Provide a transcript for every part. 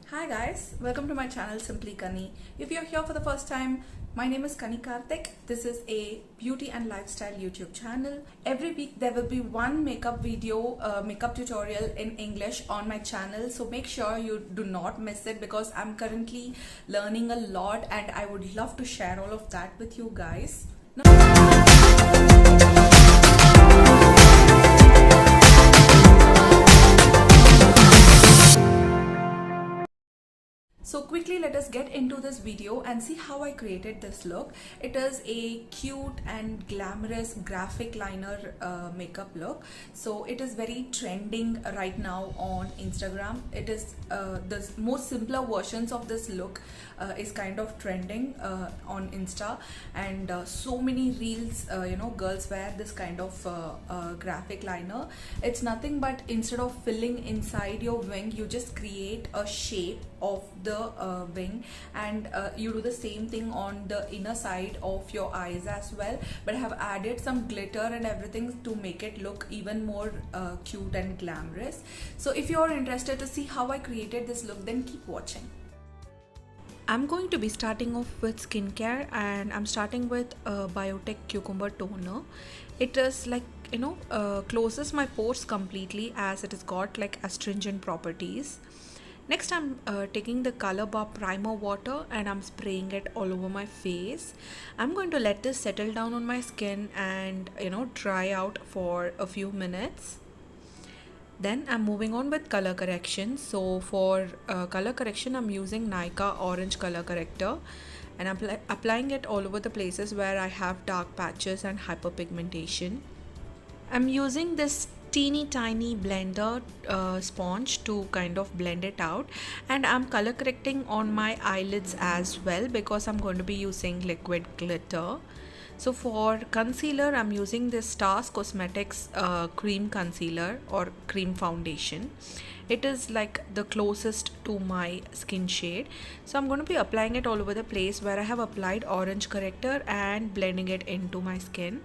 Hi guys, welcome to my channel Simply Kani. If you're here for the first time, my name is Kani Karthik. This is a beauty and lifestyle YouTube channel. Every week there will be one makeup video, makeup tutorial in English on my channel. So make sure you do not miss it because I'm currently learning a lot and I would love to share all of that with you guys. So quickly let us get into this video and see how I created this look. It is a cute and glamorous graphic liner makeup look. So it is very trending right now on Instagram. It is the most simpler versions of this look is kind of trending on Insta, and so many reels, girls wear this kind of graphic liner. It's nothing but instead of filling inside your wing, you just create a shape of the wing, and you do the same thing on the inner side of your eyes as well, but I have added some glitter and everything to make it look even more cute and glamorous. So if you're interested to see how I created this look, then keep watching. I'm going to be starting off with skincare, and I'm starting with a Biotech Cucumber Toner. It is like closes my pores completely as it has got like astringent properties. Next, I'm taking the Color Bar Primer Water and I'm spraying it all over my face. I'm going to let this settle down on my skin and dry out for a few minutes. Then I'm moving on with color correction. So for color correction, I'm using Nykaa Orange Color Corrector, and I'm applying it all over the places where I have dark patches and hyperpigmentation. I'm using this teeny tiny blender sponge to kind of blend it out, and I'm color correcting on my eyelids as well because I'm going to be using liquid glitter. So for concealer, I'm using this Stars Cosmetics cream concealer or cream foundation. It is like the closest to my skin shade. So I'm going to be applying it all over the place where I have applied orange corrector and blending it into my skin.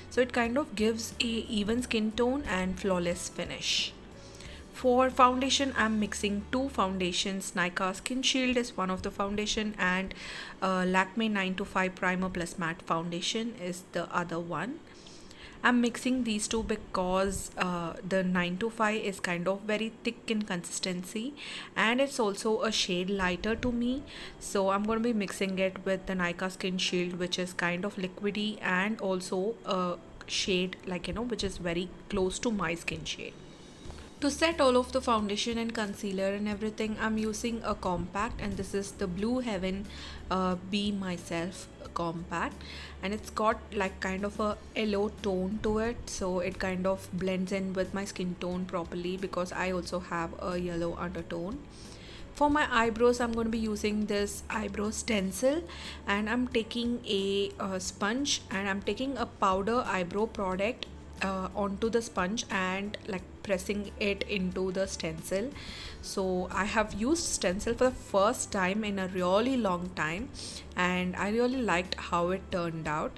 So it kind of gives a even skin tone and flawless finish. For foundation, I'm mixing two foundations. Nykaa Skin Shield is one of the foundation, and Lakme 925 Primer Plus Matte Foundation is the other one. I'm mixing these two because the 925 is kind of very thick in consistency, and it's also a shade lighter to me. So I'm going to be mixing it with the Nykaa Skin Shield, which is kind of liquidy and also a shade which is very close to my skin shade. To set all of the foundation and concealer and everything, I'm using a compact, and this is the Blue Heaven Be Myself compact, and it's got like kind of a yellow tone to it, so it kind of blends in with my skin tone properly because I also have a yellow undertone. For my eyebrows, I'm going to be using this eyebrow stencil, and I'm taking a sponge, and I'm taking a powder eyebrow product onto the sponge and like pressing it into the stencil. So I have used stencil for the first time in a really long time, and I really liked how it turned out.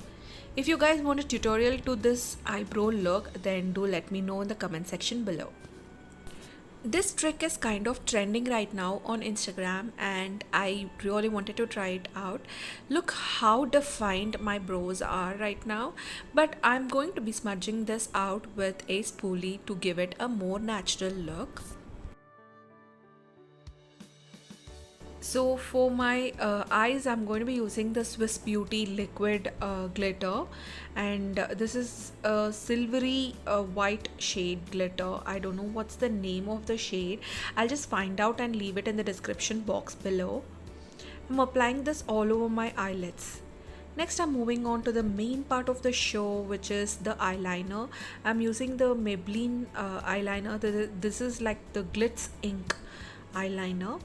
If you guys want a tutorial to this eyebrow look, then do let me know in the comment section below. This trick is kind of trending right now on Instagram, and I really wanted to try it out. Look how defined my brows are right now, but I'm going to be smudging this out with a spoolie to give it a more natural look. So for my eyes, I'm going to be using the Swiss Beauty liquid glitter, and this is a silvery white shade glitter. I don't know what's the name of the shade. I'll just find out and leave it in the description box below. I'm applying this all over my eyelids. Next, I'm moving on to the main part of the show, which is the eyeliner. I'm using the Maybelline eyeliner. This is like the Glitz Ink eyeliner,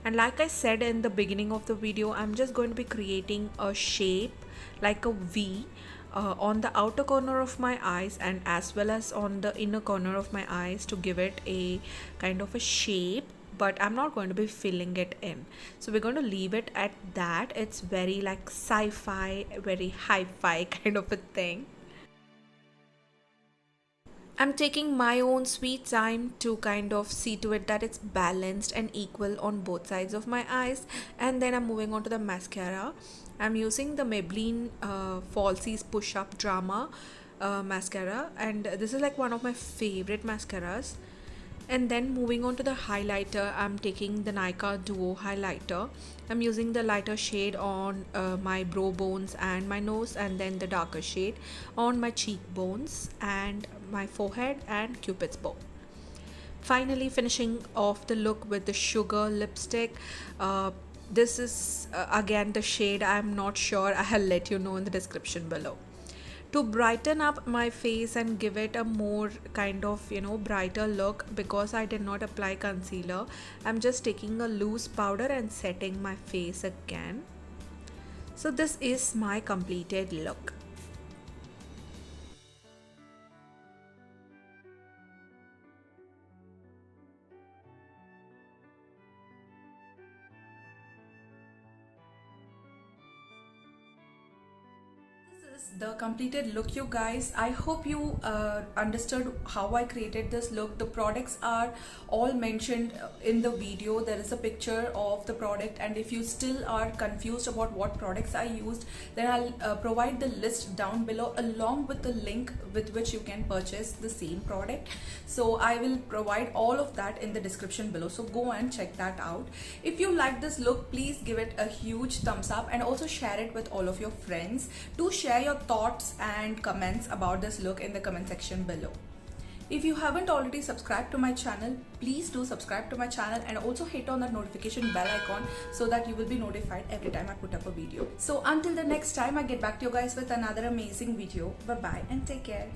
and like I said in the beginning of the video, I'm just going to be creating a shape like a V on the outer corner of my eyes and as well as on the inner corner of my eyes to give it a kind of a shape, but I'm not going to be filling it in. So we're going to leave it at that. It's very like sci-fi, very hi-fi kind of a thing. I'm taking my own sweet time to kind of see to it that it's balanced and equal on both sides of my eyes. And then I'm moving on to the mascara. I'm using the Maybelline Falsies Push Up Drama mascara, and this is like one of my favorite mascaras. And then moving on to the highlighter, I'm taking the Nykaa Duo highlighter. I'm using the lighter shade on my brow bones and my nose, and then the darker shade on my cheekbones and my forehead and cupid's bow. Finally finishing off the look with the sugar lipstick. This is again the shade I'm not sure. I'll let you know in the description below. To brighten up my face and give it a more kind of brighter look, because I did not apply concealer, I'm just taking a loose powder and setting my face again. So this is my completed look. The completed look, you guys. I hope you understood how I created this look. The products are all mentioned in the video. There is a picture of the product, and if you still are confused about what products I used, then I'll provide the list down below along with the link with which you can purchase the same product. So I will provide all of that in the description below, so go and check that out. If you like this look, please give it a huge thumbs up and also share it with all of your friends. Do share your thoughts and comments about this look in the comment section below. If you haven't already subscribed to my channel, please do subscribe to my channel and also hit on that notification bell icon so that you will be notified every time I put up a video. So until the next time I get back to you guys with another amazing video, bye bye and take care.